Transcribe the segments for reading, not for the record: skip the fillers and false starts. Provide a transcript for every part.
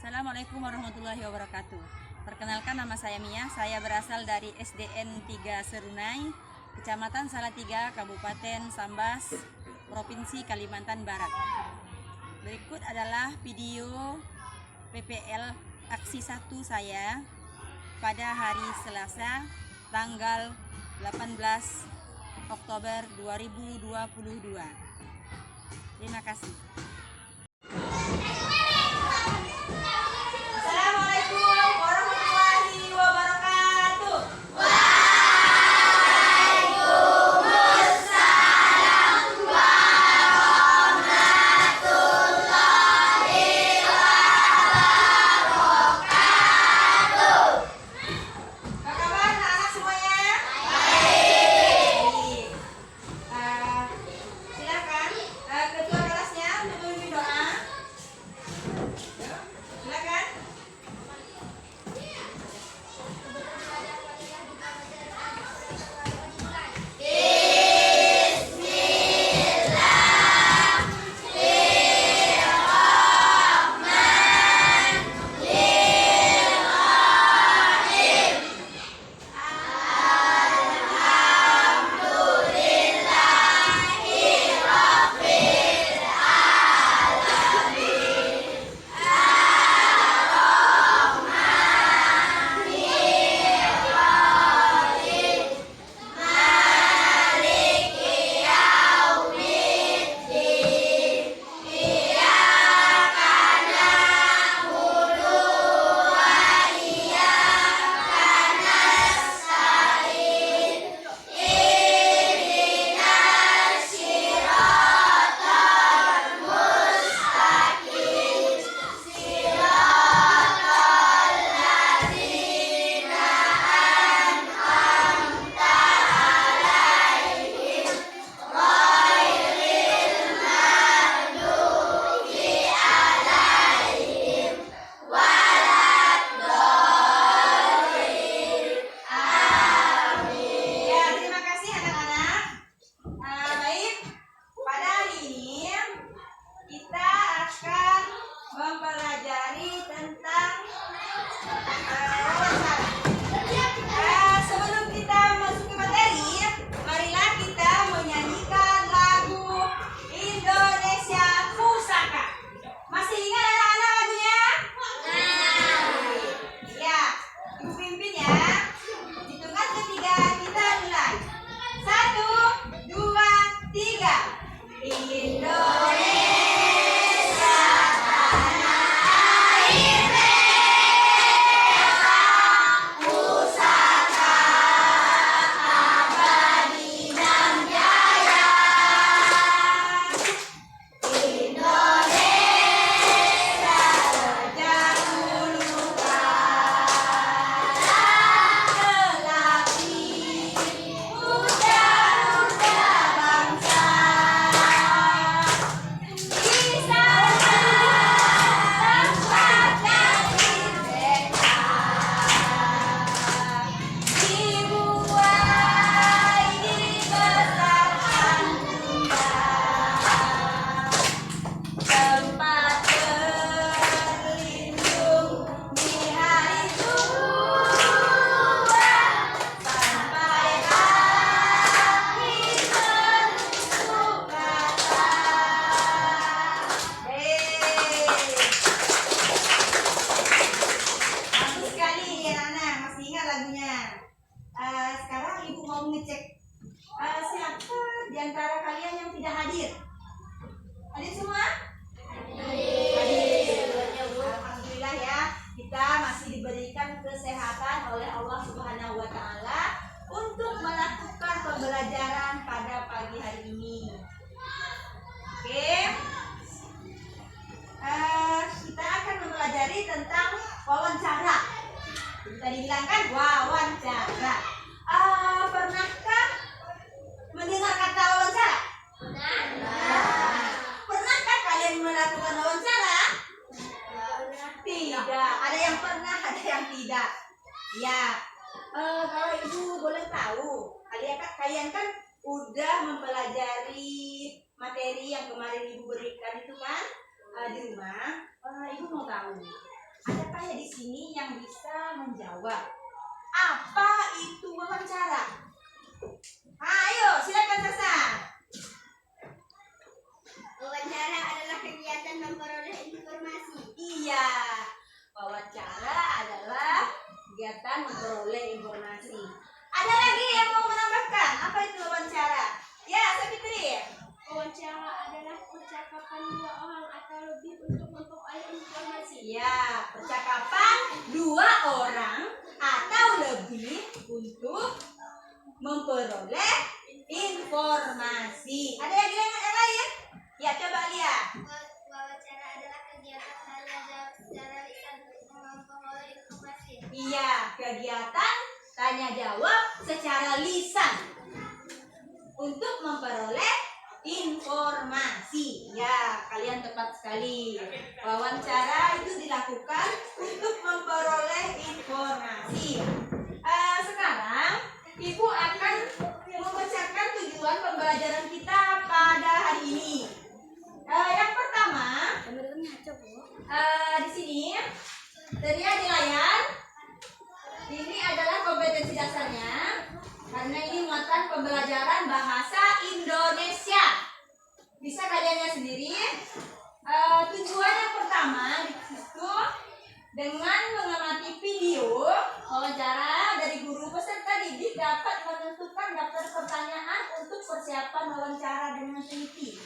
Assalamualaikum warahmatullahi wabarakatuh. Perkenalkan, nama saya Mia. Saya berasal dari SDN 3 Serunai, Kecamatan Salatiga, Kabupaten Sambas, Provinsi Kalimantan Barat. Berikut adalah video PPL aksi 1 saya pada hari Selasa tanggal 18 Oktober 2022. Terima kasih. Sekarang Ibu mau ngecek siapa di antara kalian yang tidak hadir? Hadir semua? Hadir. Alhamdulillah ya, kita masih diberikan kesehatan oleh Allah Subhanahu wa Ta'ala untuk melakukan pembelajaran pada pagi hari ini. Oke. Kita akan mempelajari tentang wawancara. Tadi bilang kan wawancara. Pernahkah mendengar kata wawancara? Pernahkah kalian melakukan wawancara? Tidak. Ada yang pernah, ada yang tidak. Ya. Kalau Ibu boleh tahu, kalian kan udah mempelajari materi yang kemarin Ibu berikan itu kan di rumah. Ibu mau tahu Adakah ya di sini yang bisa menjawab? Apa itu wawancara? Ayo, silakan Sasa. Wawancara adalah kegiatan memperoleh informasi. Iya, wawancara adalah kegiatan memperoleh informasi. Ada lagi yang mau menambahkan? Apa itu wawancara? Ya, Sabitri. Wawancara adalah percakapan dua orang atau lebih untuk memperoleh informasi. Ya, percakapan dua orang atau lebih untuk memperoleh informasi. Ada yang lain? Ya, coba lihat. Wawancara adalah kegiatan tanya jawab secara lisan untuk memperoleh informasi. Iya, kegiatan tanya jawab secara lisan untuk memperoleh informasi. Ya, kalian tepat sekali. Wawancara itu dilakukan untuk memperoleh informasi. Sekarang Ibu akan membacakan tujuan pembelajaran kita pada hari ini. Yang pertama, di sini terlihat di layar. Ini adalah kompetensi dasarnya. Karena ini muatan pembelajaran bahasa Indonesia. Bisa kalian lihat sendiri. Tujuan yang pertama di situ dengan mengamati video wawancara dari guru, peserta didik dapat menentukan daftar pertanyaan untuk persiapan wawancara dengan teliti.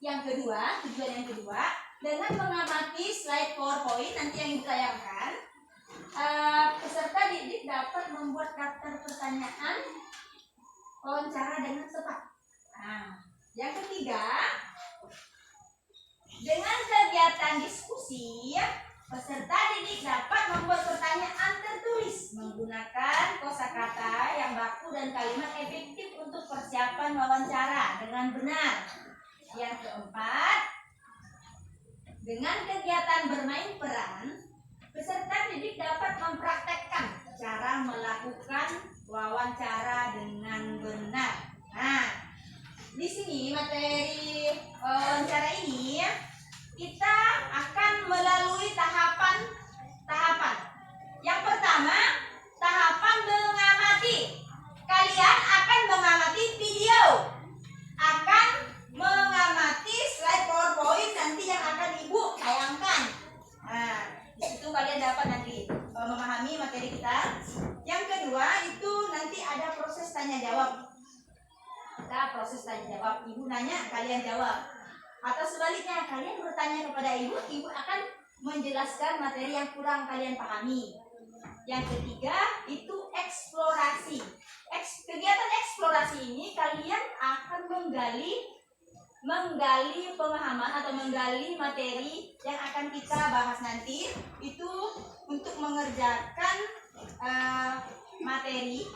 Yang kedua, tujuan yang kedua, dengan mengamati slide PowerPoint nanti yang ditayangkan, peserta didik dapat membuat daftar pertanyaan wawancara dengan tepat. Nah, yang ketiga, dengan kegiatan diskusi, peserta didik dapat membuat pertanyaan tertulis menggunakan kosakata yang baku dan kalimat efektif untuk persiapan wawancara dengan benar. Yang keempat, dengan kegiatan bermain peran, peserta didik dapat mempraktekkan cara melakukan wawancara dengan benar. Nah, di sini materi wawancara ini kita akan melalui tahapan. Yang pertama, tahapan mengamati. Kalian akan mengamati video, akan mengamati slide PowerPoint nanti yang akan Ibu tayangkan. Nah, di situ kalian dapat nanti memahami materi kita. Yang kedua itu nanti ada proses tanya jawab. Proses tanya jawab, Ibu nanya, kalian jawab. Atau sebaliknya, kalian bertanya kepada Ibu, Ibu akan menjelaskan materi yang kurang kalian pahami. Yang ketiga itu eksplorasi. Kegiatan eksplorasi ini kalian akan menggali pemahaman atau menggali materi yang akan kita bahas nanti. Itu untuk mengerjakan materi,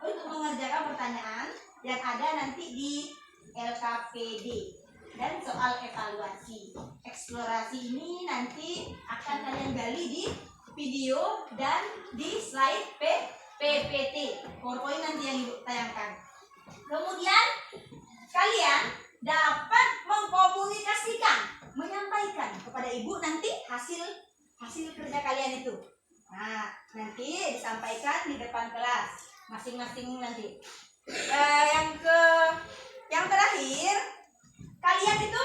untuk mengerjakan pertanyaan yang ada nanti di LKPD dan soal evaluasi. Eksplorasi ini nanti akan kalian gali di video dan di slide PPT PowerPoint nanti yang Ibu tayangkan. Kemudian kalian dapat mengkomunikasikan, menyampaikan kepada Ibu nanti hasil kerja kalian itu. Nah, nanti disampaikan di depan kelas masing-masing nanti. Yang terakhir, kalian itu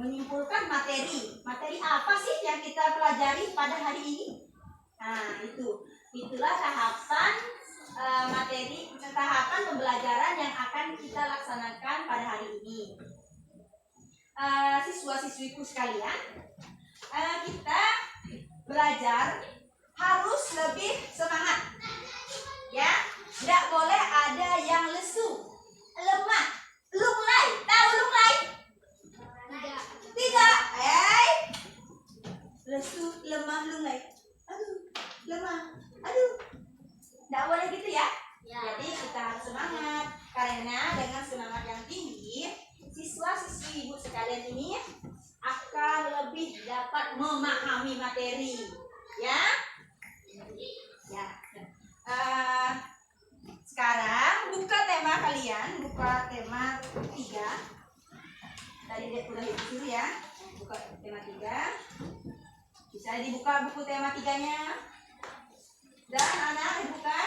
menyimpulkan materi apa sih yang kita pelajari pada hari ini. Nah, itulah tahapan tahapan pembelajaran yang akan kita laksanakan pada hari ini. Siswa-siswiku sekalian, kita belajar harus lebih semangat, ya. Tidak boleh ada yang lesu, lemah, lunglai. Tahu lunglai? Tidak. Lesu, lemah, lunglai. Lemah. Tidak boleh gitu ya. Jadi kita harus semangat. Karena dengan semangat yang tinggi, siswa-siswi Ibu sekalian ini akan lebih dapat memahami materi. Ya. Sekarang buka tema kalian, buka tema 3. Tadi dia udah disuruh ya. Buka tema 3. Bisa dibuka buku tema 3-nya. Dan anak dibuka.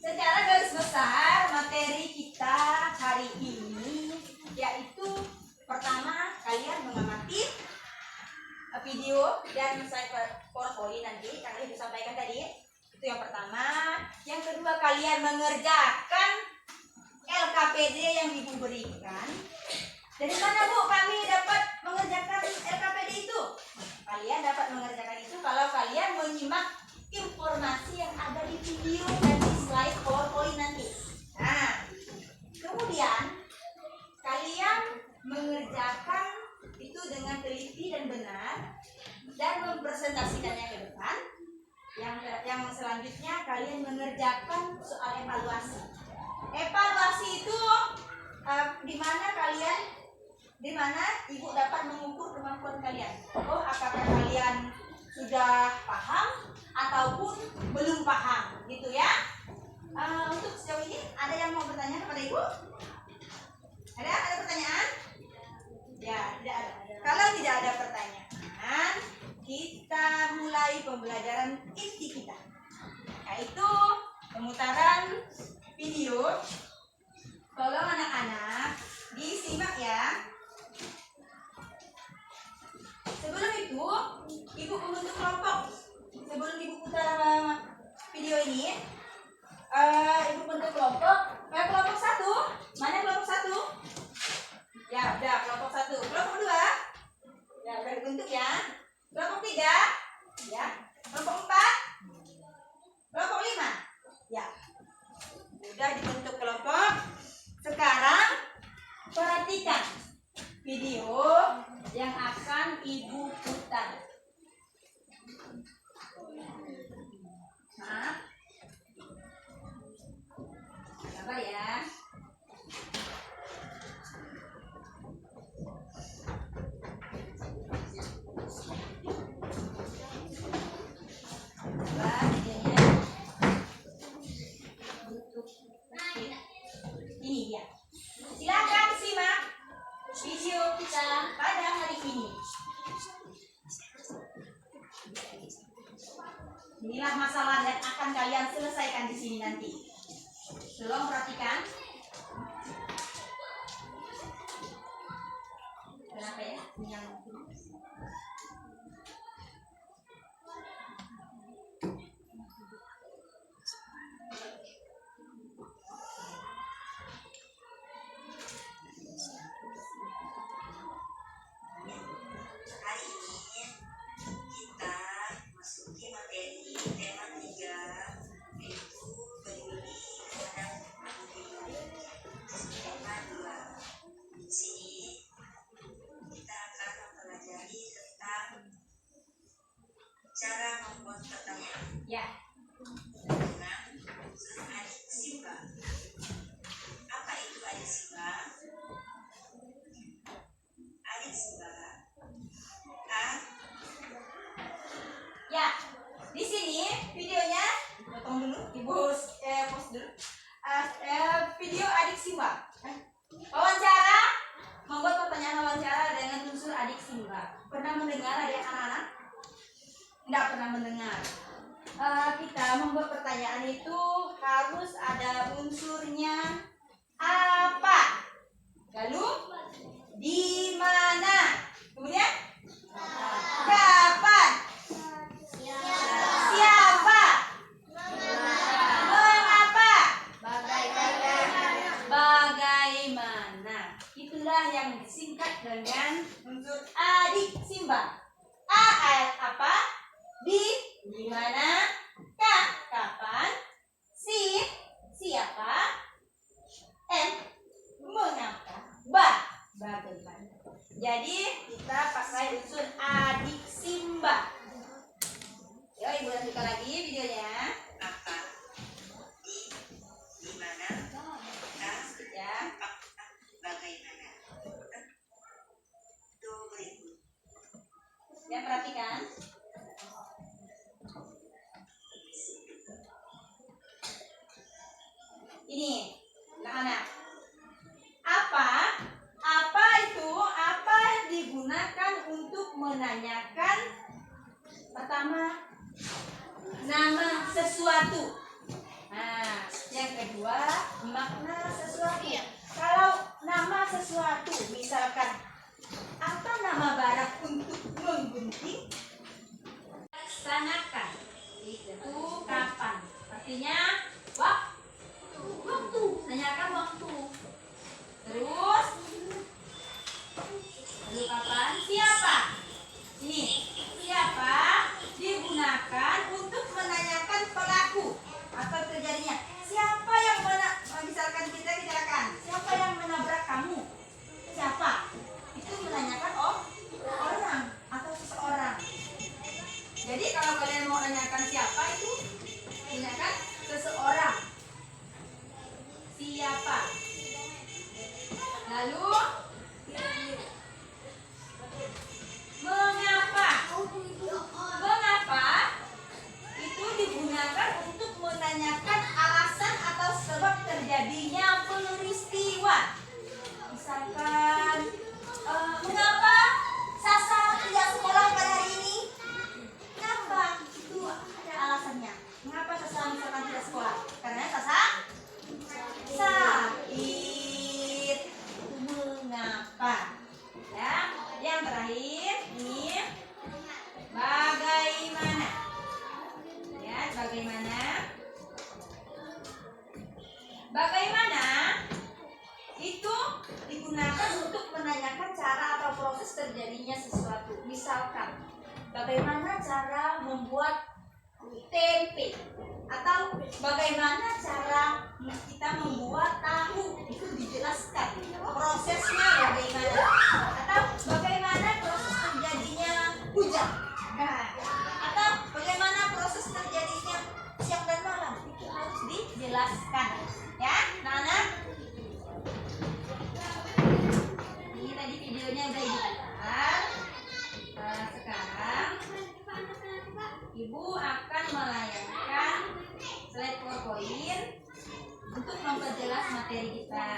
Secara garis besar materi kita hari ini yaitu pertama kalian mengamati video dan saya PowerPoint nanti kalian bisa sampaikan tadi. Itu yang pertama. Yang kedua kalian mengerjakan LKPD yang Ibu berikan. Dari mana Bu kami dapat mengerjakan LKPD itu? Kalian dapat mengerjakan itu kalau kalian menyimak informasi yang ada di video dan di slide PowerPoint nanti. Nah, kemudian kalian mengerjakan itu dengan teliti dan benar dan mempresentasikannya ke depan. Yang selanjutnya kalian mengerjakan soal evaluasi. Evaluasi itu di mana Ibu dapat mengukur kemampuan kalian. Oh, apakah kalian sudah paham ataupun belum paham, gitu ya. Untuk sejauh ini ada yang mau bertanya kepada Ibu? Ada pertanyaan? Ya, tidak ada. Kalau tidak ada pertanyaan, kita mulai pembelajaran inti kita, yaitu pemutaran video. Tolong anak-anak disimak ya. Sebelum itu, Ibu membentuk kelompok. Sebelum Ibu putar video ini, Ibu bentuk kelompok. Kelompok 1, mana kelompok 1? Ya, udah kelompok 1. Kelompok 2, ya udah dibentuk ya. Kelompok 3, ya. Kelompok 4, kelompok 5, ya. Udah dibentuk kelompok. Sekarang perhatikan video yang akan Ibu putar. Nah, sabar ya. Sabar videonya. Ini dia. Silakan simak video kita pada hari ini. Inilah masalah yang akan kalian selesaikan di sini nanti. Tolong perhatikan. Kenapa ya? Yang ya. Adik Simba. Apa itu adik Simba? Adik Simba. Ya, di sini videonya potong dulu, Ibu post dulu. Video adik Simba. Wawancara, membuat pertanyaan wawancara dengan unsur adik Simba. Pernah mendengar ada anak-anak? Tidak pernah mendengar. Kita membuat pertanyaan itu harus ada unsurnya apa, lalu di mana, kemudian kapan, siapa, mengapa, bagaimana. Itulah yang disingkat dengan unsur adik Simba. A apa, di mana, kapan, siapa, mengapa, bagaimana. Jadi kita pakai unsur adik Simba. Yuk Ibu lanjutkan lagi videonya. Apa? Di mana? Ya. Bagaimana? Itu berikut. Ya, perhatikan. Ini, anak-anak. Apa itu? Apa makna sesuatu. Kalau nama sesuatu, misalkan apa nama barang untuk menggunting? Laksanakan. Itu kapan? Artinya waktu. Tanyakan waktu. Terus lalu kapan? Siapa? Ini siapa digunakan untuk menanyakan pelaku atau terjadinya. Siapa yang misalkan kita kecelakaan, siapa yang menabrak kamu? Siapa? Itu menanyakan orang atau seseorang. Jadi kalau kalian mau menanyakan siapa itu tanyakan seseorang. Siapa? Lalu mengapa? Mengapa itu digunakan untuk menanyakan alasan atau sebab terjadinya peristiwa. Misalkan mengapa Sasa tidak sekolah pada hari ini? Kenapa? Itu ada alasannya. Mengapa Sasa misalkan tidak sekolah? Karena Sasa sakit. Mengapa? Ya, yang terakhir ini bagaimana? Ya, bagaimana? Bagaimana itu digunakan untuk menanyakan cara atau proses terjadinya sesuatu. Misalkan, bagaimana cara membuat tempe atau bagaimana cara kita membuat tahu, itu dijelaskan prosesnya bagaimana, atau bagaimana proses terjadinya hujan, atau bagaimana proses terjadinya siang dan malam, itu harus dijelaskan ya anak-anak. Ini tadi videonya udah dibuat. Sekarang Ibu akan melayangkan slide PowerPoint untuk memperjelas materi kita.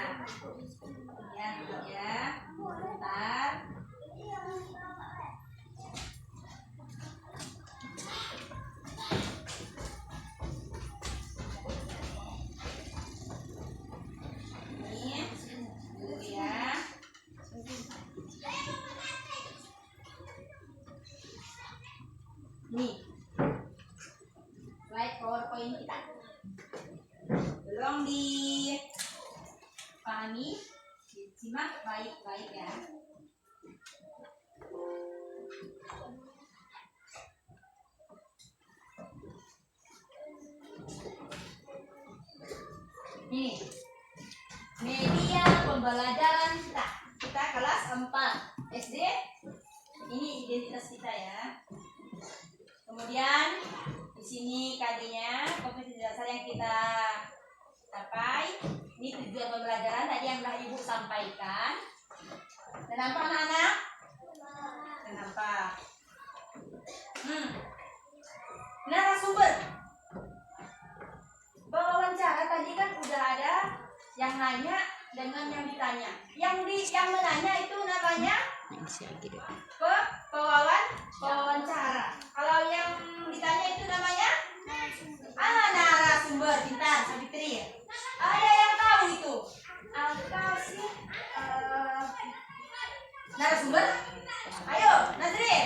Ya, bentar. Ini dulu ya. Nih, slide PowerPoint kita. Tolong dipahami, disimak baik-baik ya. Ini media pembelajaran kita. Kita kelas 4 SD. Ini identitas kita ya. Kemudian di sini KD-nya, kompetensi dasar yang kita capai. Ini tujuan pembelajaran tadi yang telah Ibu sampaikan. Kenapa anak-anak? Kenapa? Narasumber. Wawancara tadi kan udah ada yang nanya dengan yang ditanya. Yang menanya itu namanya pewawancara. Kalau yang ditanya itu namanya narasumber. Pintar, Sabitri. Ada yang tahu itu? Apa sih narasumber? Ayo, Nazrin.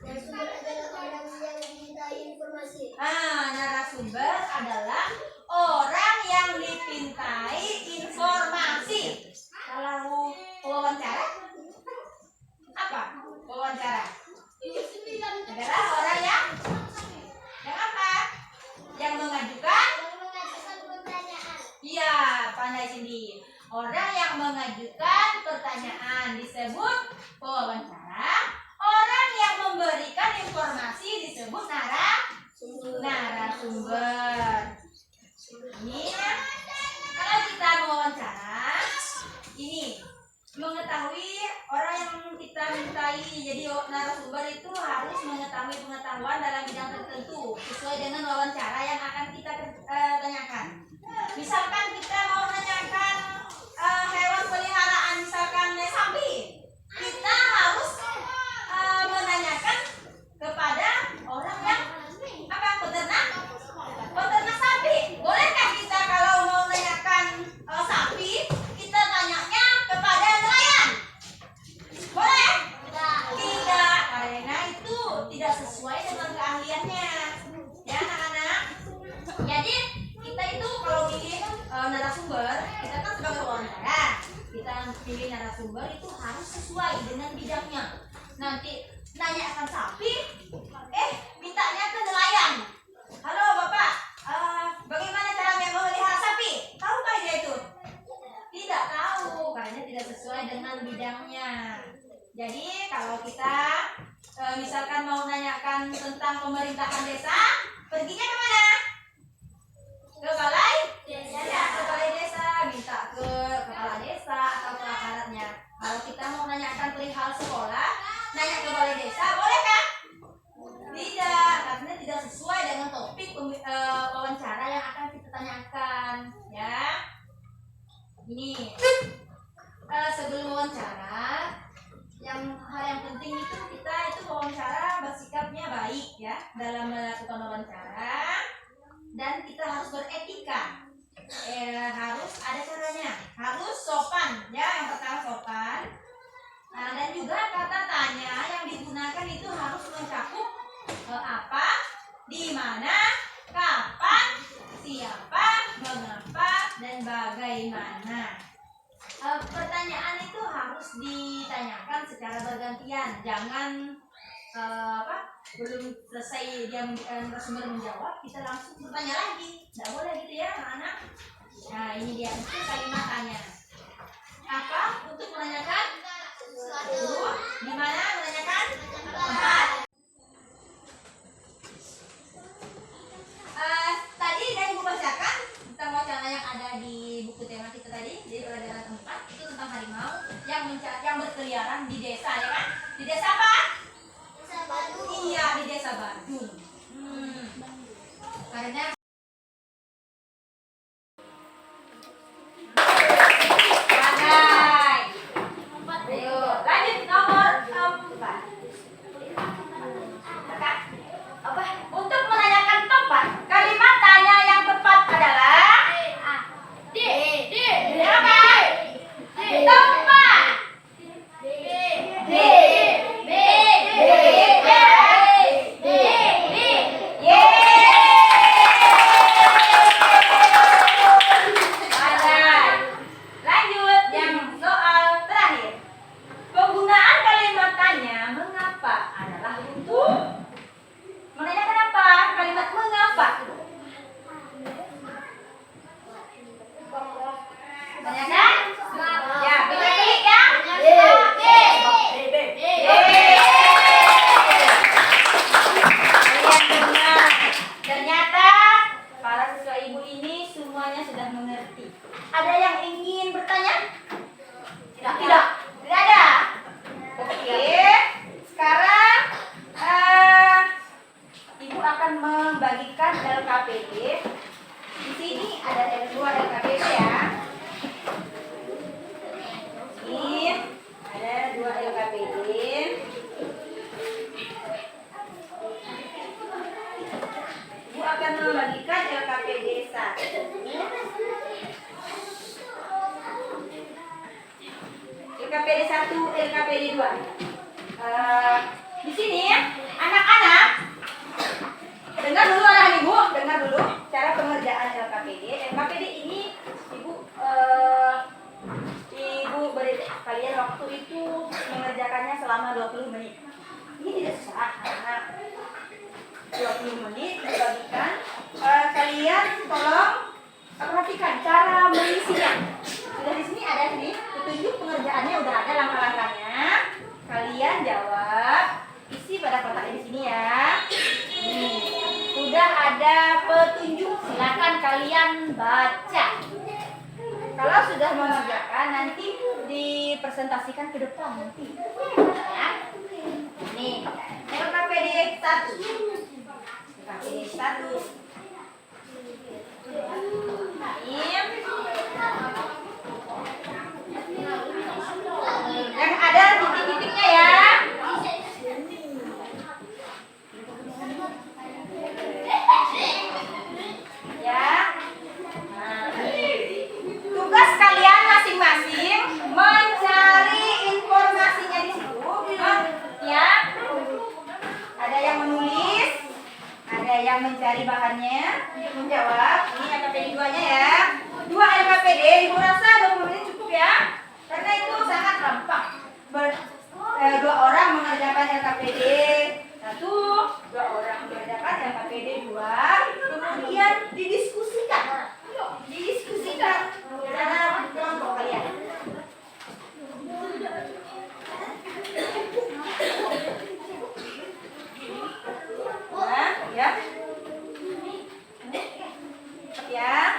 Narasumber adalah orang yang dimintai informasi. Narasumber adalah orang yang dipintai informasi. Kalau wawancara apa? Wawancara adalah orang yang apa? Yang mengajukan pertanyaan. Iya, pandai Cindy. Orang yang mengajukan pertanyaan disebut pewawancara. Orang yang memberikan informasi disebut narasumber. Ini kalau kita mewawancara, ini mengetahui orang yang kita mintai jadi narasumber itu harus mengetahui pengetahuan dalam bidang tertentu sesuai dengan wawancara yang akan kita tanyakan. Misalkan kita mau menanyakan hewan peliharaan, misalkan sapi, kita harus menanyakan kepada orang yang peternak sapi. Bolehkah kita kalau mau menanyakan kita kan sebagai wawancara, kita pilih narasumber itu harus sesuai dengan bidangnya. Nanti nanya akan sapi, mintanya ke nelayan. Halo Bapak, bagaimana cara memelihara sapi? Tahukah dia itu? Tidak tahu, karena tidak sesuai dengan bidangnya. Jadi kalau kita misalkan mau nanyakan tentang pemerintahan desa, perginya kemana? Ke balai? Ya, ke balai desa, minta ke kepala desa atau ke aparatnya. Kalau kita mau nanyakan perihal sekolah, nanya ke balai desa, boleh kan? Tidak, karena tidak sesuai dengan topik wawancara yang akan kita tanyakan. Ya, ini sebelum wawancara, hal yang penting itu kita itu wawancara bersikapnya baik ya dalam melakukan wawancara, dan kita harus beretika. Harus ada caranya, harus sopan ya. Yang pertama sopan. Dan juga kata tanya yang digunakan itu harus mencakup apa, di mana, kapan, siapa, mengapa, dan bagaimana. Pertanyaan itu harus ditanyakan secara bergantian, jangan belum selesai dia narasumber menjawab kita langsung bertanya lagi, tidak boleh gitu ya anak-anak. Nah ini dia itu kalimat tanya. Apa? Untuk menanyakan sesuatu. Di mana menanyakan tempat. Tadi dari ibu bacakan tentang wacana yang ada di buku tema kita tadi, di pelajaran 4 itu tentang harimau yang berkeliaran di desa ya kan? Di desa apa? Iya, di desa Badung. Karena ayo lanjut nomor 4. Untuk menanyakan tempat, kalimat tanya yang tepat adalah tempat. Lanjut yang soal terakhir. Penggunaan kalimat tanya mengapa adalah untuk menanyakan apa? Kalimat mengapa. Tanyakan? Ya, kita klik ya. Kalian benar. Ternyata para siswa ibu ini semuanya sudah mengerti. Ada yang ingin bertanya? Tidak ada. Oke. Sekarang ibu akan membagikan LKPD. Di sini ada dua LKPD ya. Ini ada 2 LKPD. Ibu akan membagikan LKPD 1. LKPD 1, LKPD 2. Di sini anak-anak dengar dulu ibu, dengar dulu cara pengerjaan LKPD. LKPD ini ibu beri kalian waktu itu mengerjakannya selama 20 menit. Ini tidak susah, anak. 20 menit dibagikan. Kalian tolong perhatikan cara mengisinya. Sudah di sini ada nih petunjuk pengerjaannya, udah ada langkah-langkahnya. Kalian jawab, isi pada kotak di sini ya. Sudah ada petunjuk, silakan kalian baca. Kalau sudah mengerjakan nanti dipresentasikan ke depan nanti. Ya. Nih, LKPD 1. LKPD 1. Yang ada titik-titiknya ya. Ya. Tugas kalian masing-masing mencari informasinya di situ. Ya. Ada yang menulis, ada yang mencari bahannya untuk menjawab. Ini LKPD 2-nya ya. 2 LKPD LKPD, Ibu rasa 20 menit cukup ya? Karena itu sangat gampang. Dua orang mengerjakan LKPD 1, 2 orang mengerjakan LKPD 2, kemudian didiskusikan. Didiskusikan dalam kelompok kalian. Nah, ya. Ya.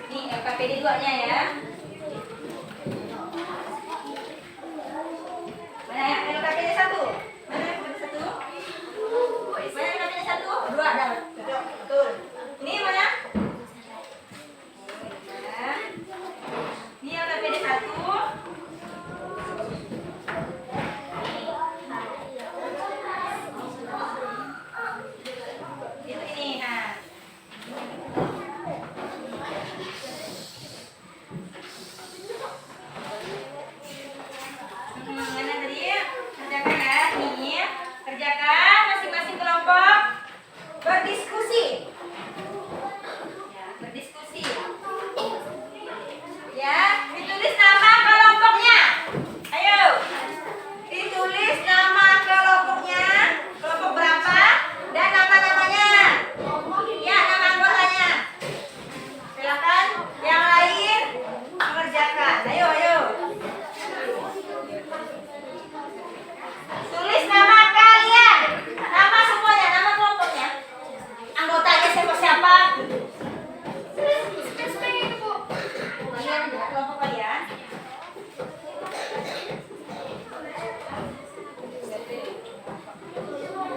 Ini LKPD 2-nya ya. Mana yang LKPD 1? Mana LKPD 1? Mana LKPD 1? 2 ada. Betul. Ini mana? Nah. Ini LKPD 1. Itu ini. Nah. Mana tadi? Kerjakan ya. Nih, kerjakan masing-masing kelompok. Berdiskusi. Ya, berdiskusi. Ya, ditulis nama kelompoknya. Ayo. Ditulis nama kelompoknya. Kelompok berapa? Dan nama-namanya. Ya, nama anggotanya. Silakan yang lain mengerjakan. Ayo, ayo. Tulis nama kalian. Nama semuanya, nama kelompoknya. Anggotanya siapa-siapa? Kalian kelompok kalian.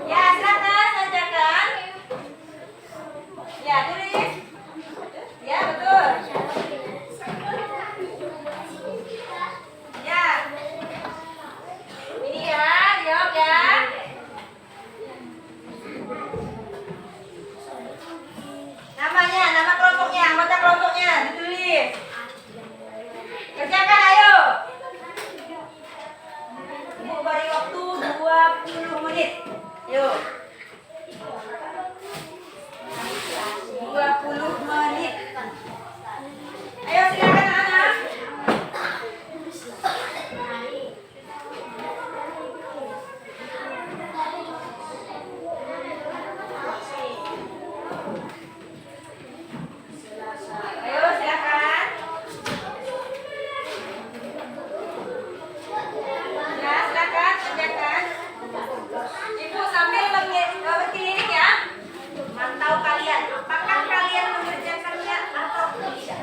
Ya, silakan kerjakan. Ya, tulis. Ya, betul. Ya. Ini ya, jawab ya. Namanya, nama kelompoknya, anggota kelompoknya ditulis. Kerjakan ayo. Ibu beri waktu 20 menit. Yuk. 20 menit. Ayo silakan anak. Ayo silakan. Ya, silakan kerjakan. Ibu sambil berkeliling ya. Mantau kalian, apakah kalian mengerjakannya atau tidak.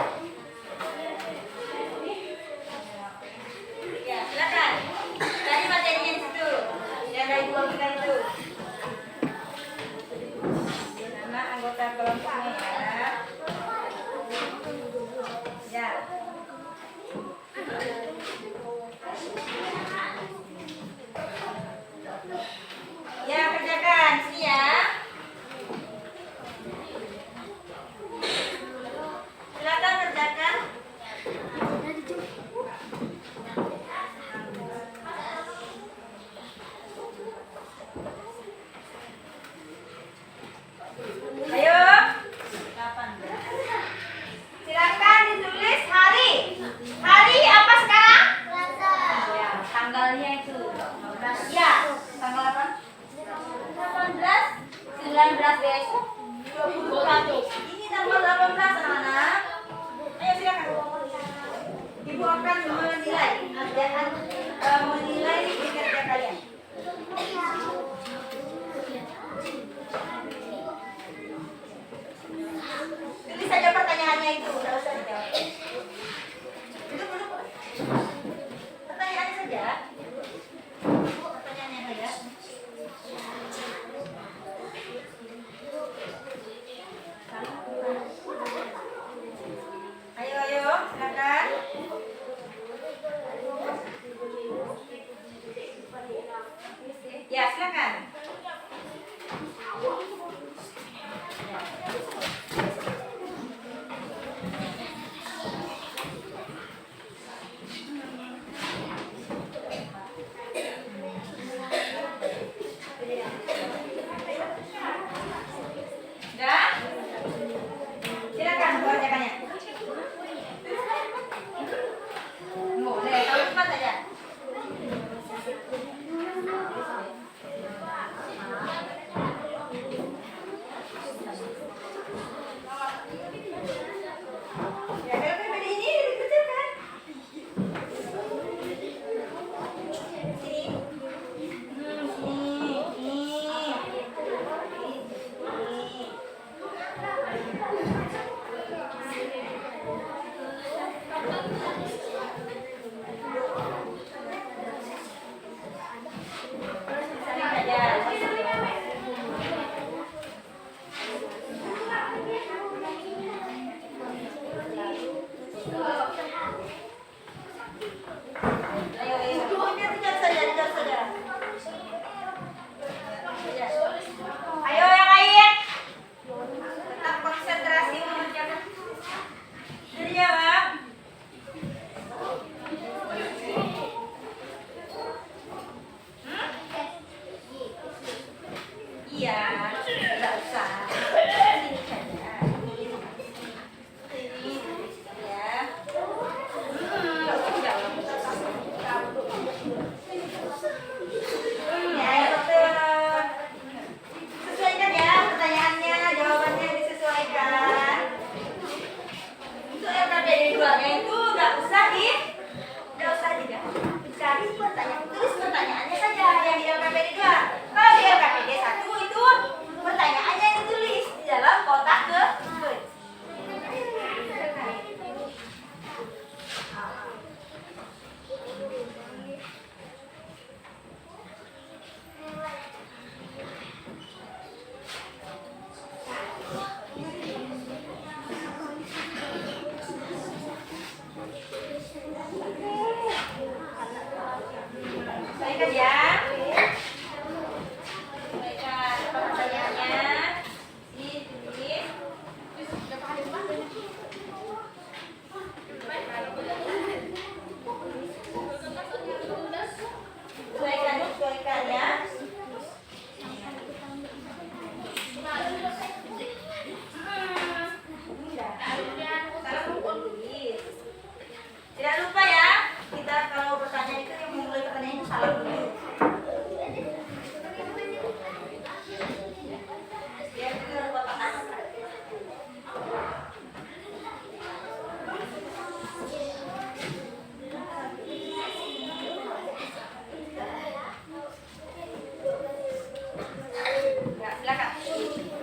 Ya, silakan. Tadi materinya di situ. Yang dari 2 kita itu. Nama anggota kelompoknya ya. Ya. Ya, kerjakan. Sini ya. Silakan kerjakan. Ayo. Silakan ditulis hari. Hari apa sekarang? Ya, tanggalnya itu. Ya, tanggal apa? 18, 19 besok. 20 ini tanggal 18 anak-anak. Ayo silakan. Ibu akan menilai kinerja kalian. Tulis saja pertanyaannya itu, tidak usah dijawab. Duduk. Pertanyaannya saja. Pertanyaannya saja. Ayo, silakan. Ayo, ayo. Dicat saja, dicat saja. Ayo yang lain. Tetap konsentrasi mengerjakan. Terjawab. Iya, tidak usah. Sini saja. Sini ya. Nggak usah jawab. Ya, dokter. Sesuaikan ya pertanyaannya, jawabannya disesuaikan. Untuk LKPD 2-nya itu nggak usah dijawab. Cari pertanyaan, tulis pertanyaannya saja yang di LKPD 2. Kalau di LKPD 1 itu pertanyaannya yang ditulis di dalam kotak ke. Sesuaikan ya. Sesuaikan pertanyaannya. Ditulis. Sesuaikan ya. Tidak lupa ya, kita kalau bertanya itu yang memulai pertanyaan itu salah dulu. Biar ke kotak atas. Ya, silakan.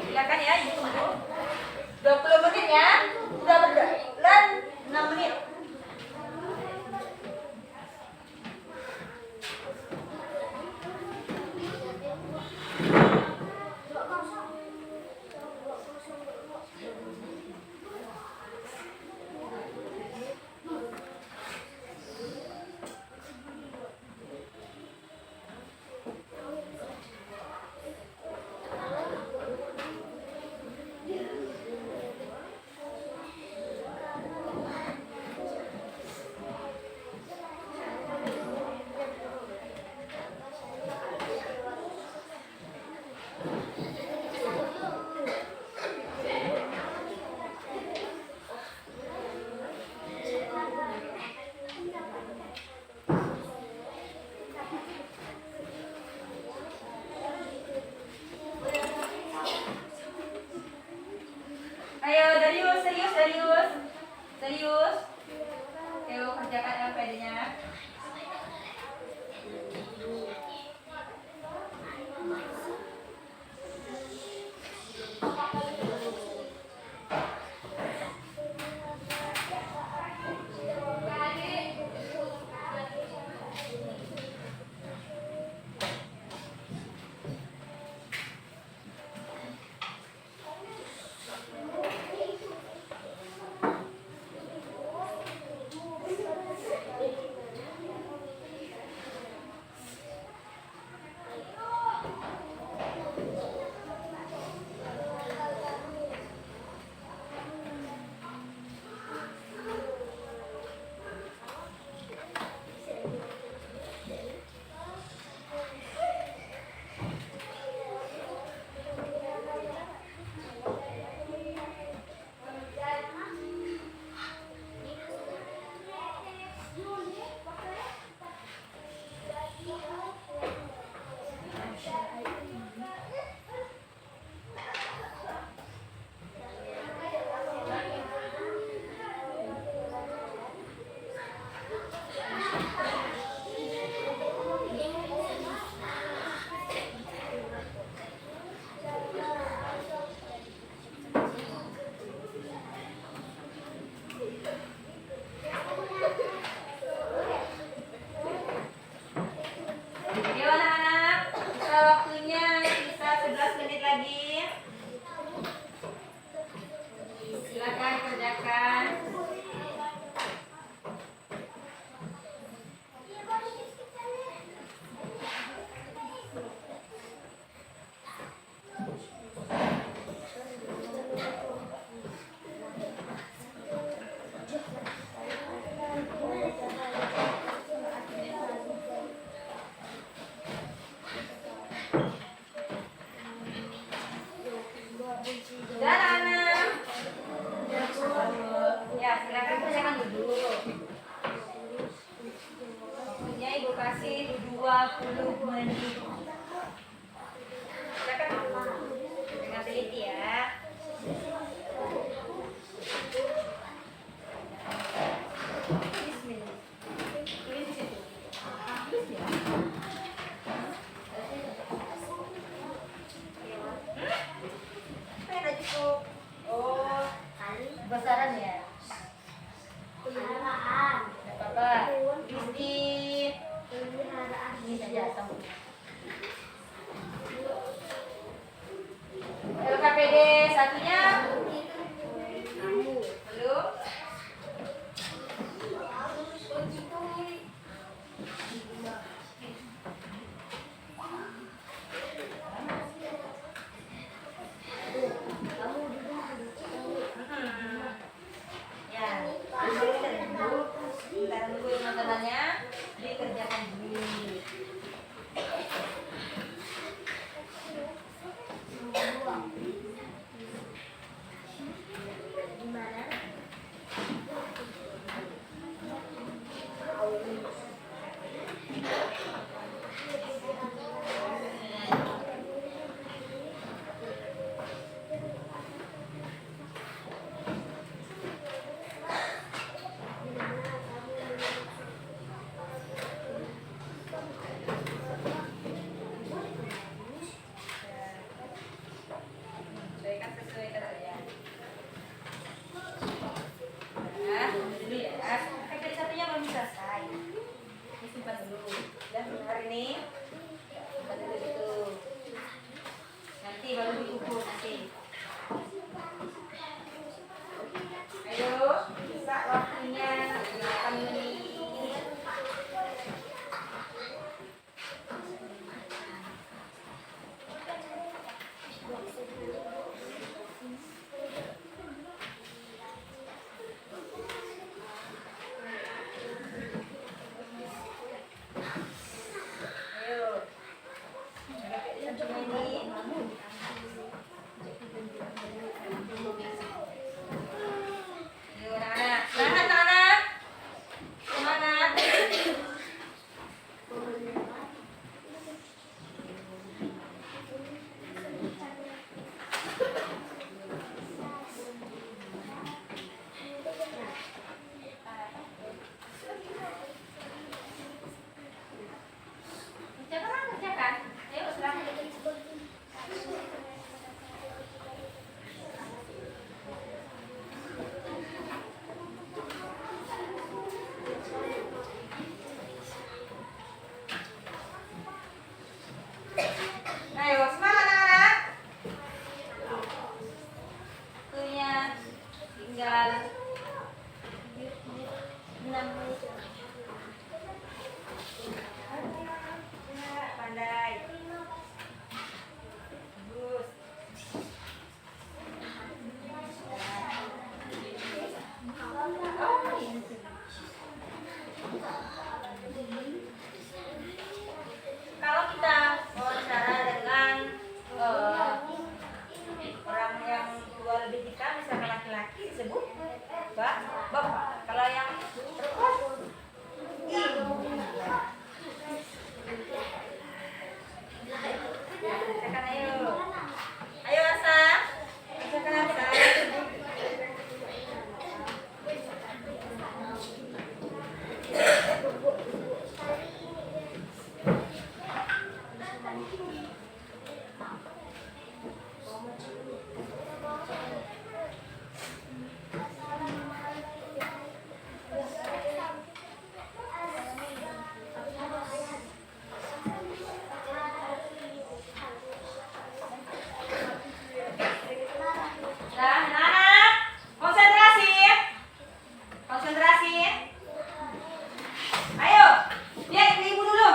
Silakan ya, ibu tunggu. 20 menit ya. Sudah berjalan 6 menit. Ayo Darius, serius Darius. Serius. Ayo kerjakan LPD-nya. Dan anak. Ya, silakan kerjakan dulu. Waktunya Ibu kasih 20 menit. Silakan dengan teliti ya. Bismillah. Tulis di situ. Tulis ya. Ada cukup. Oh, besaran ya. Apa? Ini saja sama. LKPD satunya belum. Ya, bentar dulu teman-temannya dikerjakan dulu. Sesuai kata ya. Nah, dulu ya. Kakek satunya belum selesai. Ini simpan dulu. Dan hari ini simpan dulu gitu. Nanti baru diukur nanti. Ayo, bisa waktunya 8 menit. Ayo. Ayo anak-anak. Tahan anak. Semangat. Kerjakan. Ayo silakan. Ayo semangat anak-anak. Waktunya tinggal 6 menit. Pandai. Bagus. Oh, iya. Kalau kita wawancara dengan orang yang tua lebih kita, misalnya laki-laki disebut bapak. Kalau yang perempuan ibu. Kerjakan ayo. Ayo Asa. Kerjakan Asa. Nah, anak-anak, konsentrasi. Konsentrasi. Ayo, lihat ke ibu dulu.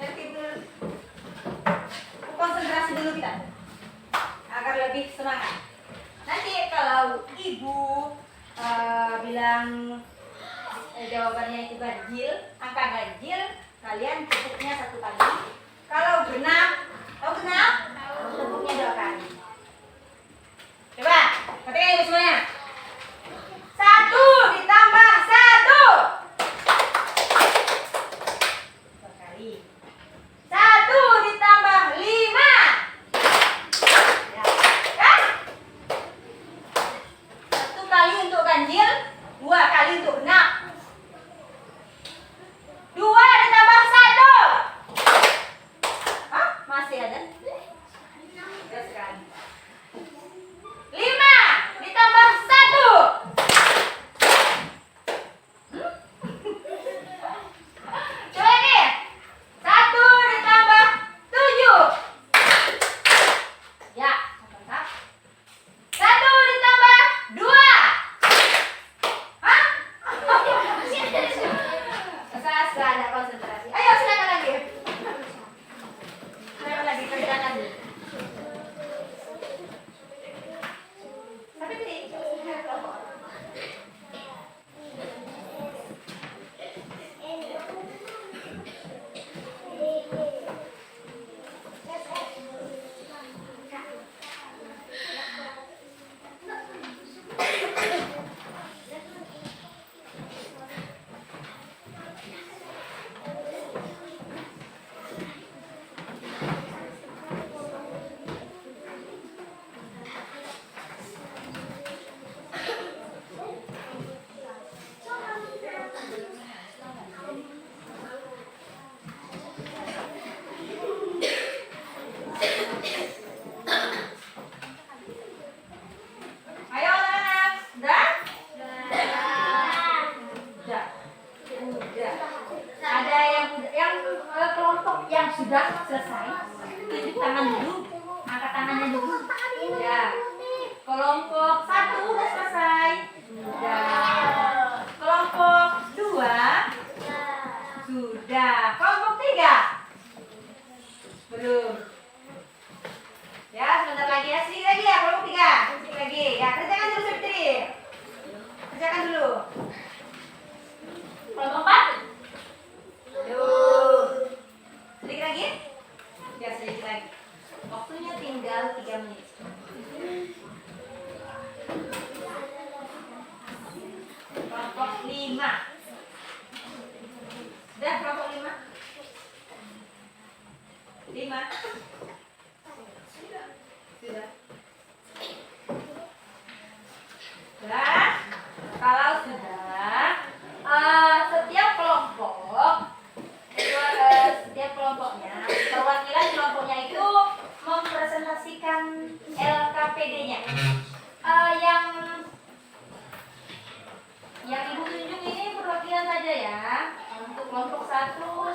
Lihat ke ibu dulu. Konsentrasi dulu kita. Agar lebih semangat. Nanti kalau ibu bilang jawabannya itu ganjil, angka ganjil, kalian tepuknya 1 kali. Kalau genap, tahu genap? Tepuknya 2 kali.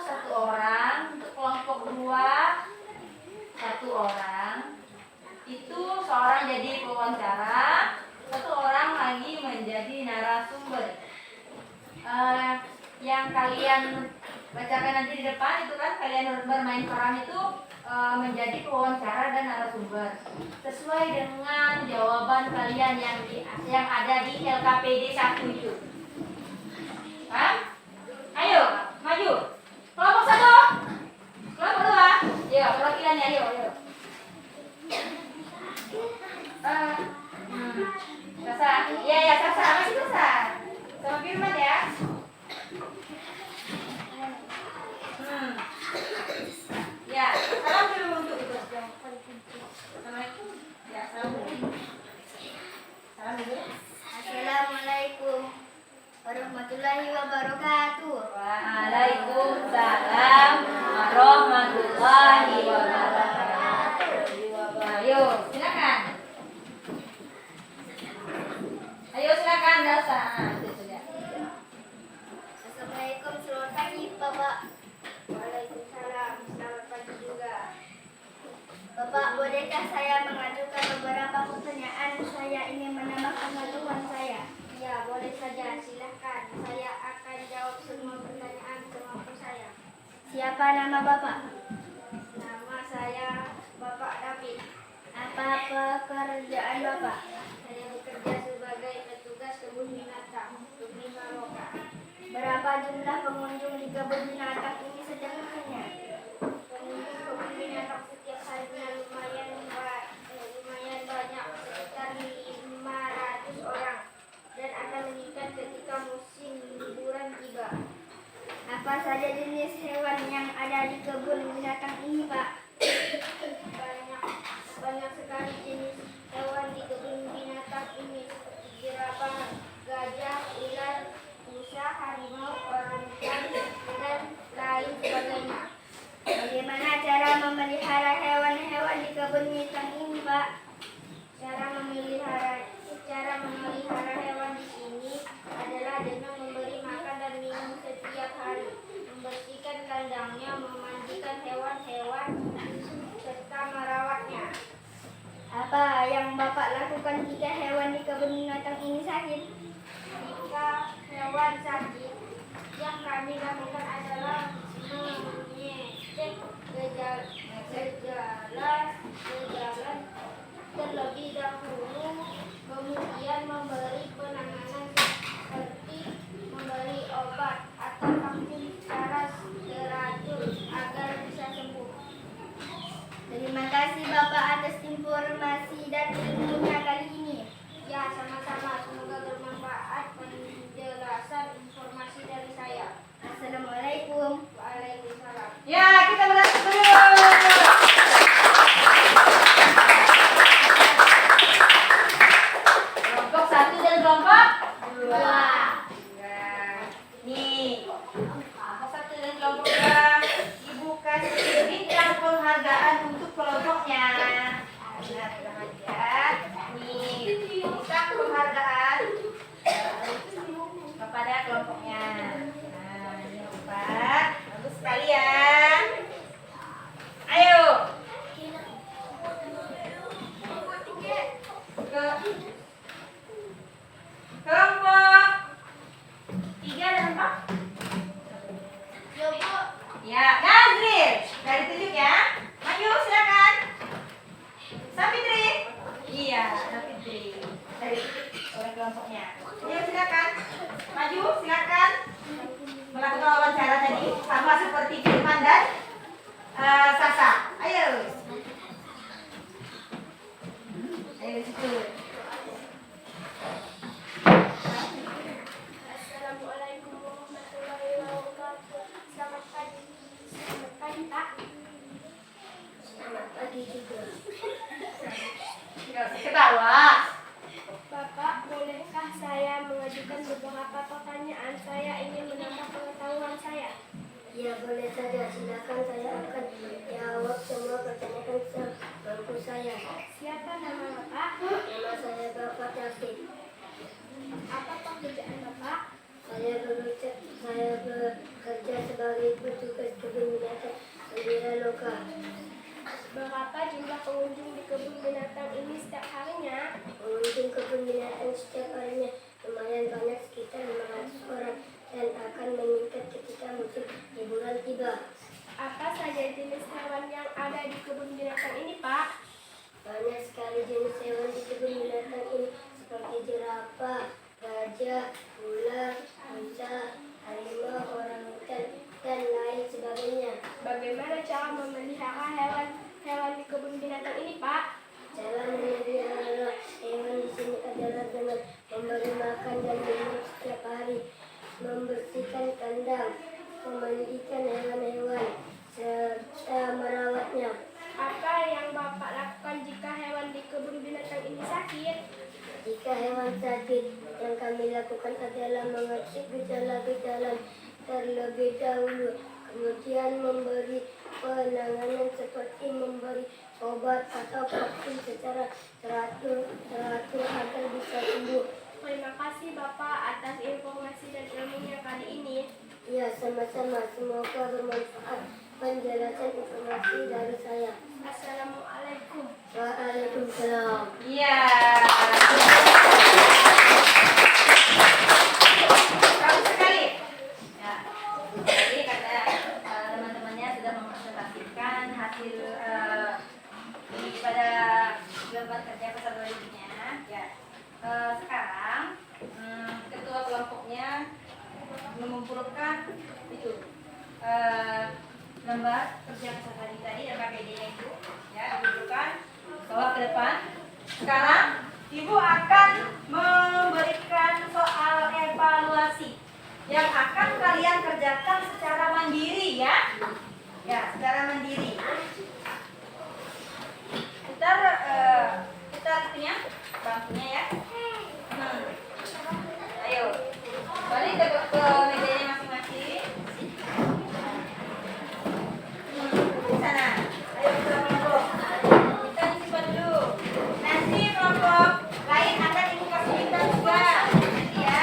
satu orang. Untuk kelompok 2 1 orang. Itu seorang jadi pewawancara, 1 orang lagi menjadi narasumber. Yang kalian bacakan nanti di depan itu kan kalian bermain peran itu menjadi pewawancara dan narasumber sesuai dengan jawaban kalian yang ada di LKPD 1 itu. Hah? Ayo, maju. Kelompok 1. Kelompok 2. Yuk, perwakilannya ayo. Sasa. Ya, Sasa. Masih Sasa. Sama Firman ya. Ya, salam dulu untuk itu. Assalamualaikum. Ya, salam dulu. Salam dulu. Assalamualaikum warahmatullahi wabarakatuh. Waalaikumsalam warahmatullahi wabarakatuh. Ayo, silakan. Ayo silakan Dasa. Assalamualaikum, selamat pagi Bapak. Waalaikumsalam, selamat pagi juga. Bapak, bolehkah saya mengajukan beberapa pertanyaan? Saya ingin menambah pengetahuan saya. Ya, boleh saja, silahkan. Saya akan jawab semua pertanyaan semampu saya. Siapa nama Bapak? Nama saya Bapak David. Apa pekerjaan Bapak? Saya bekerja sebagai petugas kebun binatang, Kebun Maroka. Berapa jumlah pengunjung di kebun binatang ini setiap harinya? Pengunjung kebun binatang setiap harinya lumayan banyak, sekitar 500 orang, dan akan meningkat ketika musim liburan tiba. Apa saja jenis hewan yang ada di kebun binatang ini, Pak? Banyak sekali jenis hewan di kebun binatang ini, seperti jerapah, gajah, ular, rusa, harimau, orangutan, dan lain sebagainya. Bagaimana cara memelihara hewan-hewan di kebun binatang ini, Pak? Cara memelihara hewan di sini adalah dengan memberi makan dan minum setiap hari, membersihkan kandangnya, memandikan hewan-hewan, serta merawatnya. Apa yang Bapak lakukan jika hewan di kebun binatang ini sakit? Jika hewan sakit, yang kami lakukan adalah mengecek gejala terlebih dahulu, kemudian memberi penanganan seperti memberi obat atau vaksin secara teratur agar bisa sembuh. Terima kasih Bapak atas informasi dan ilmunya kali ini. Ya, sama-sama. Semoga bermanfaat penjelasan informasi dari saya. Assalamualaikum. Waalaikumsalam. Ya, kita beratur dulu. Kelompok 1 dan kelompok 2. Ya. Nih, kelompok 1 dan kelompok 2 Ibu kasih bintang penghargaan untuk kelompoknya. Nah, aja. Nih, bintang penghargaan kepada kelompoknya. Nah, ini 4. Bagus sekali ya. Ayo. Kelompok 3 dan 4. Ya, Nazril. Dari tunjuk ya. Maju silakan. Sapitri. Iya, Sapitri. Dari orang kelompoknya. Ayo silakan. Maju silakan. Melakukan wawancara tadi sama seperti Firman dan Sasa. Ayo. Ayo situ. Assalamualaikum warahmatullahi wabarakatuh. Selamat pagi. Selamat pagi, Pak. Selamat pagi juga. Ketawa. Bapak, bolehkah saya mengajukan beberapa pertanyaan? Saya ingin menambah pengetahuan saya. Ya, boleh saja. Silakan, saya akan menjawab semua pertanyaan semampu saya. Siapa nama Bapak? Nama saya Bapak David. Apa pekerjaan Bapak? Saya bekerja sebagai petugas kebun binatang Wiraloka. Berapa jumlah pengunjung di kebun binatang ini setiap harinya? Pengunjung kebun binatang setiap harinya lumayan banyak, sekitar 500 orang, dan akan meningkat ketika musim liburan tiba. Apa saja jenis hewan yang ada di kebun binatang ini, Pak? Banyak sekali jenis hewan di kebun binatang ini, seperti jerapah, gajah, ular, rusa, harimau, orangutan, dan lain sebagainya. Bagaimana cara memelihara hewan di kebun binatang ini, Pak? Cara memelihara hewan di sini adalah dengan memberi makan dan minum setiap hari, membersihkan kandang, memandikan hewan-hewan, serta merawatnya. Apa yang Bapak lakukan jika hewan di kebun binatang ini sakit? Jika hewan sakit, yang kami lakukan adalah mengecek gejala-gejala terlebih dahulu, kemudian memberi penanganan seperti memberi obat atau vaksin secara teratur agar bisa sembuh. Terima kasih Bapak atas informasi dan ilmunya kali ini. Ya, sama-sama. Semoga bermanfaat penjelasan informasi dari saya. Assalamualaikum. Waalaikumsalam. Iya. Bagus sekali. Ya. Jadi karena teman-temannya sudah mempresentasikan hasil pada lembar kerja peserta didiknya. Ya. Sekarang ketua kelompoknya mengumpulkan itu lembar kerja peserta didik tadi dan KPD-nya itu, ya, dikumpulkan bawa ke depan. Sekarang Ibu akan memberikan soal evaluasi yang akan kalian kerjakan secara mandiri, ya. Ya, secara mandiri. Putar itunya, bangkunya, ya. Ayo, balik ke mejanya masing-masing. Di sana. Ayo kita kelompok. Kita simpan dulu. Nanti kelompok lain akan ibu kasih kita juga. Nanti ya.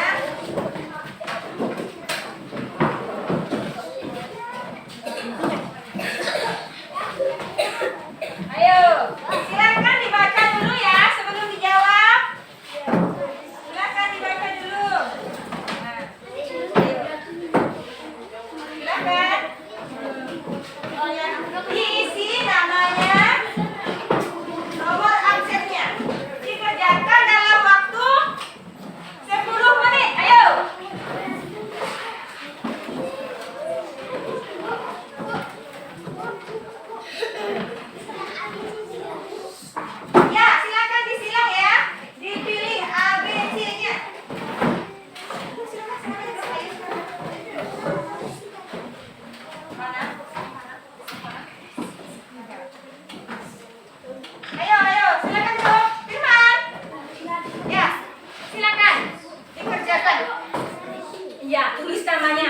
Ayo, silakan dibaca dulu ya sebelum dijawab. Silakan dibaca dulu. Nah, silakan. Diisi namanya, nomor absennya. Dikerjakan dalam waktu 10 menit. Ayo. Ya, silakan disilang ya. Dipilih A, B, C-nya. Mana? Ayo, silakan dulu. Firman. Ya, silakan dikerjakan. Iya, tulis namanya.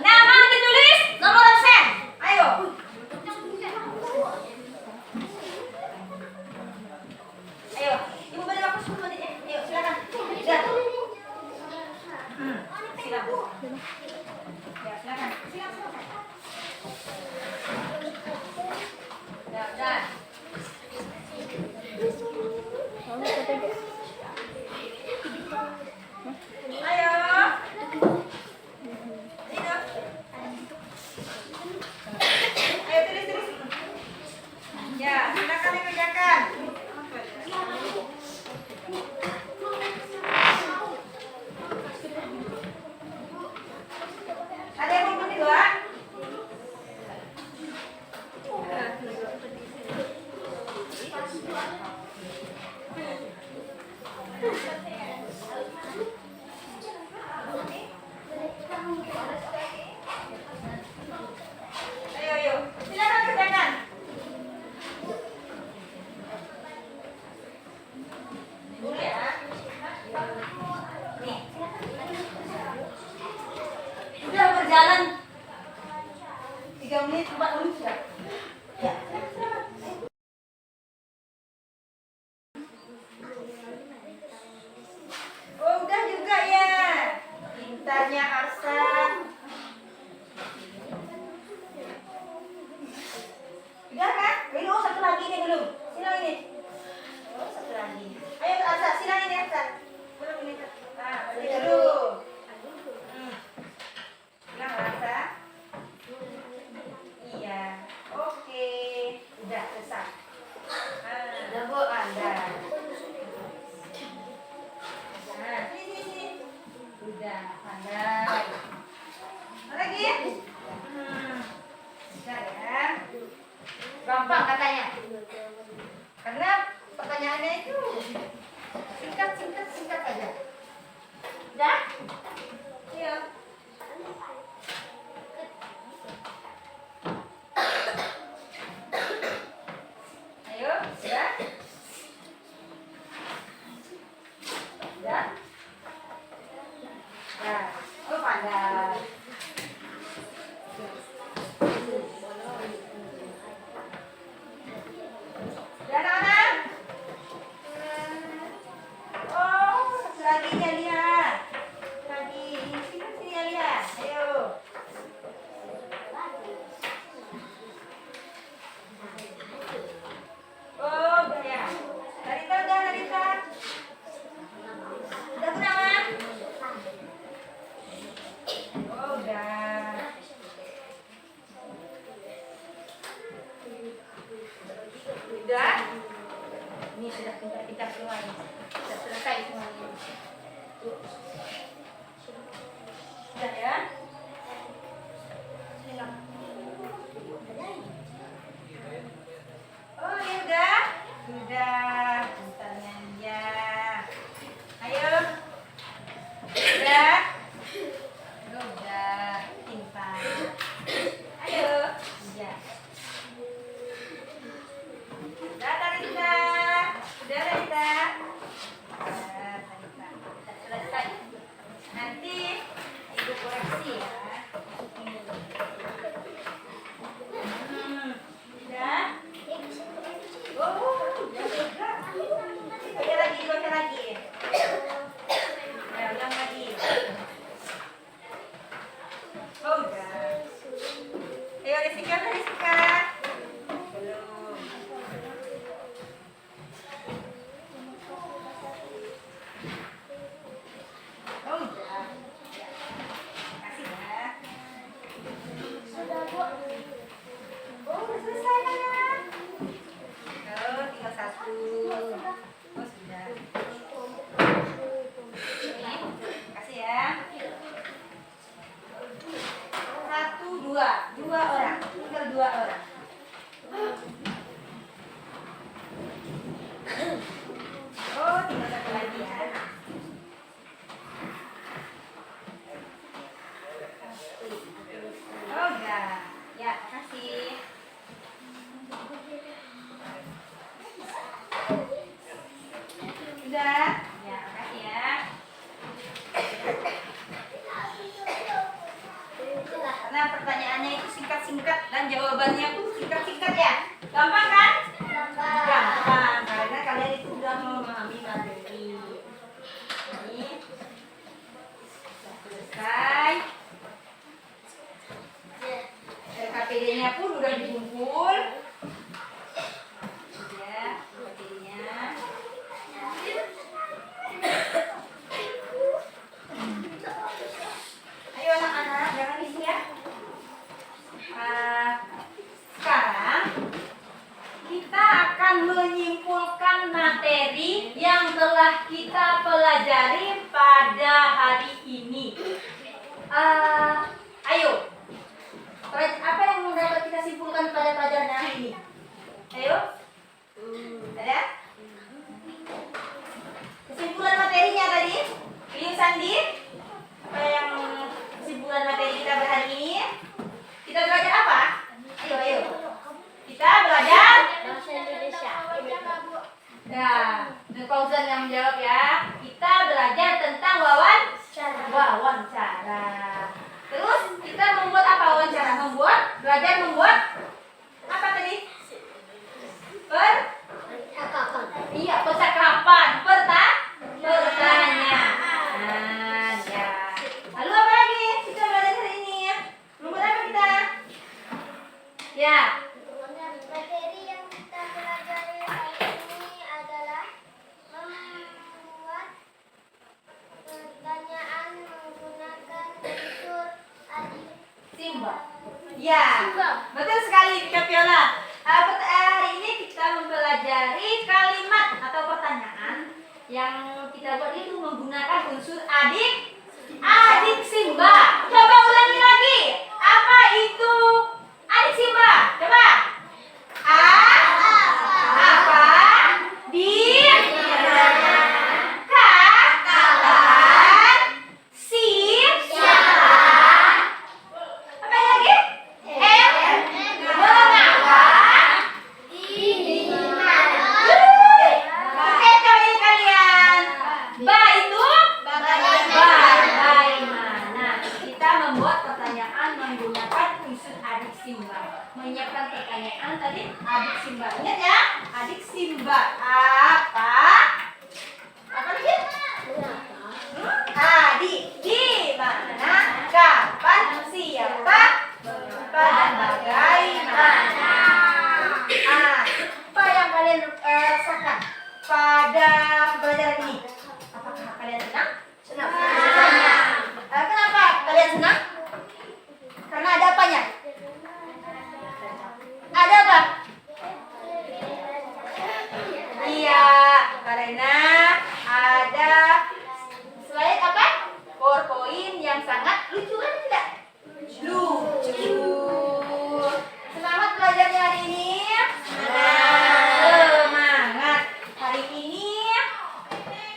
Nama ditulis, nomor absen. Ayo. Ayo, Ibu beri waktu 10 menit ya. Ayo, silakan. Ya. Silakan. Ya, silakan. Silakan. Ya, udah. Ayo. Hidup. Ayo tulis. Ya, silakan dikerjakan. Ada yang mau kedua? Ayo, silakan kerjakan. Dulu ya. Nih. Udah berjalan 3 menit, 4 menit sudah. Ya. Oh, udah juga ya. Pintarnya Arsa. aja. Udah? Ayo. Ayo, sudah? Sudah? Ya, oh pandai. Sudah anak-anak? Oh, lagi lihat. Lagi sini lihat. Ayo. Oh, udah ya. Larita udah, Larita. Udah Gunawan? Oh, udah. Udah? Ini sudah pintar-pintar semua ini. Sudah selesai semuanya. Sudah ya? Oh ya udah? Sudah. Pintarnya dia. Ayo. Udah? Udah. Pintar. Ayo. Udah. Udah Tarita. Udah Tarita. Udah Tarita. Sudah selesai. Nanti ibu koreksi ya. Udah. Oh, udah juga. Baca lagi, baca lagi. Ya, ulang lagi. Oh, udah. Ayo Rizika, udah Rizika. Belum. Oh, udah. Kasih ya. Oh, udah selesai kan? Oh, tinggal satu. Oh, sudah. Ini, kasih ya. Satu, dua. Dua orang. Tinggal dua orang. Oh, tinggal satu lagi ya. Oh, udah. Ya, kasih. Udah? Ya, makasih ya. Karena pertanyaannya itu singkat-singkat dan jawabannya pun singkat-singkat ya. Gampang kan? Gampang, karena kalian itu sudah memahami materi. Ini sudah selesai. RKPD-nya pun udah dikumpul. Ya, RKPD-nya. Ayo anak-anak, jangan isi ya. Sekarang kita akan menyimpulkan materi yang telah kita pelajari pada hari ini. Ayo, apa yang dapat kita simpulkan pada pelajaran hari ini? Ayo, ada? Kesimpulan materinya tadi, Liu Sandi, apa yang kesimpulan materi kita hari ini? Kita belajar apa? Ayo, ayo. Kita belajar Bahasa Indonesia. ya, Fauzan yang menjawab ya. Kita belajar tentang wawancara. Terus kita membuat apa wawancara? Belajar membuat apa tadi? Iya, percakapan, pertanyaan ya. Lalu apa lagi? Kita belajar hari ini ya. Membuat apa kita? Ya. Materi yang kita pelajari hari ini adalah membuat pertanyaan menggunakan unsur adik. Simba. Ya. Betul sekali Kak Viola. Hari ini kita mempelajari kalimat atau pertanyaan yang kita buat itu menggunakan unsur adik Simba. Coba ulangi lagi. Apa itu adik Simba? Coba. Apa? Di. Ka.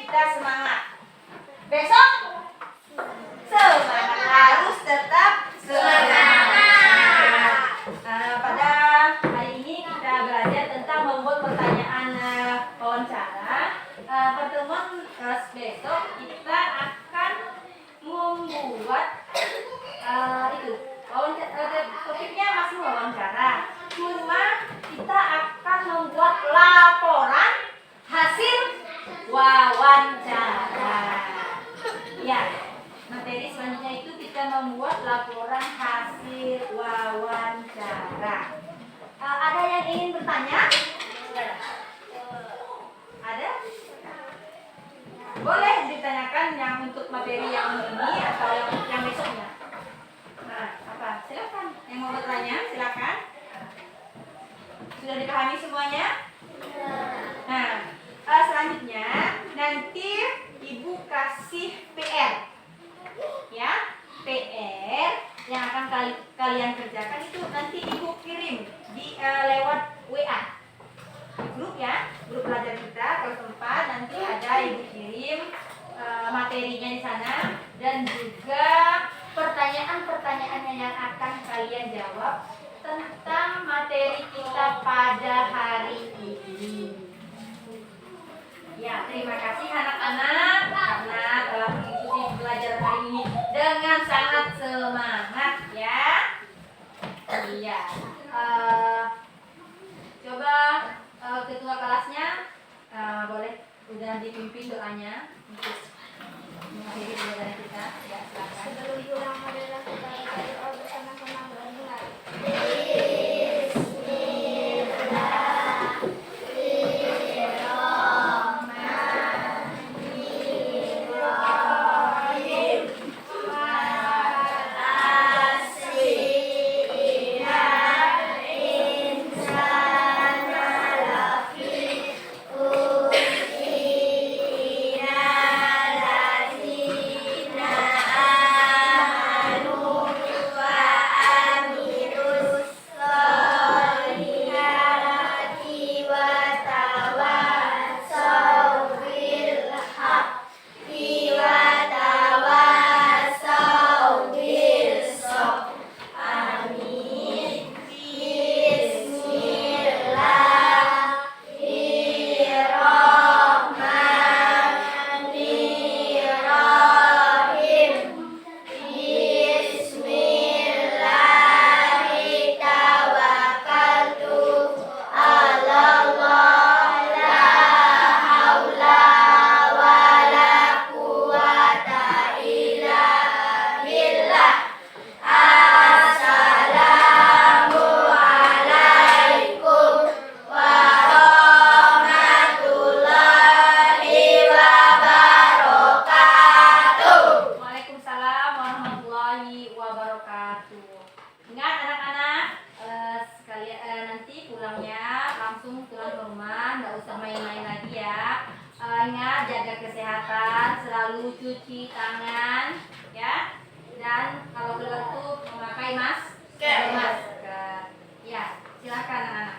kita semangat. Besok semangat, harus tetap semangat. Pada hari ini kita belajar tentang membuat pertanyaan wawancara. Pertemuan besok kita akan membuat topiknya masih wawancara. Cuma kita akan membuat laporan hasil wawancara. Ya, materi selanjutnya itu kita membuat laporan hasil wawancara. Ada yang ingin bertanya? Ada? Boleh ditanyakan yang untuk materi yang ini atau yang besoknya. Nah, apa? Silakan. Yang mau bertanya, silakan. Sudah dipahami semuanya? Nah, selanjutnya nanti Ibu kasih PR. Ya, PR yang akan kalian kerjakan itu nanti Ibu kirim di lewat WA. Di grup ya, grup pelajar kita kalau sempat nanti ada Ibu kirim materinya di sana dan juga pertanyaan-pertanyaannya yang akan kalian jawab tentang materi kita pada hari ini. Ya, terima kasih anak-anak karena telah mengikuti pelajaran hari ini dengan sangat semangat ya. Iya. Coba ketua kelasnya boleh udah dipimpin doanya untuk mengakhiri pelajaran kita. Ya, silakan. Sebelum pulang adalah kita berdoa bersama-sama benar. Waalaikumsalam warahmatullahi wabarakatuh. Ingat anak-anak, sekalian nanti pulangnya langsung pulang ke rumah, nggak usah main-main lagi ya. Ingat jaga kesehatan, selalu cuci tangan ya. Dan kalau keluar tuh memakai masker. Ya, silakan anak-anak.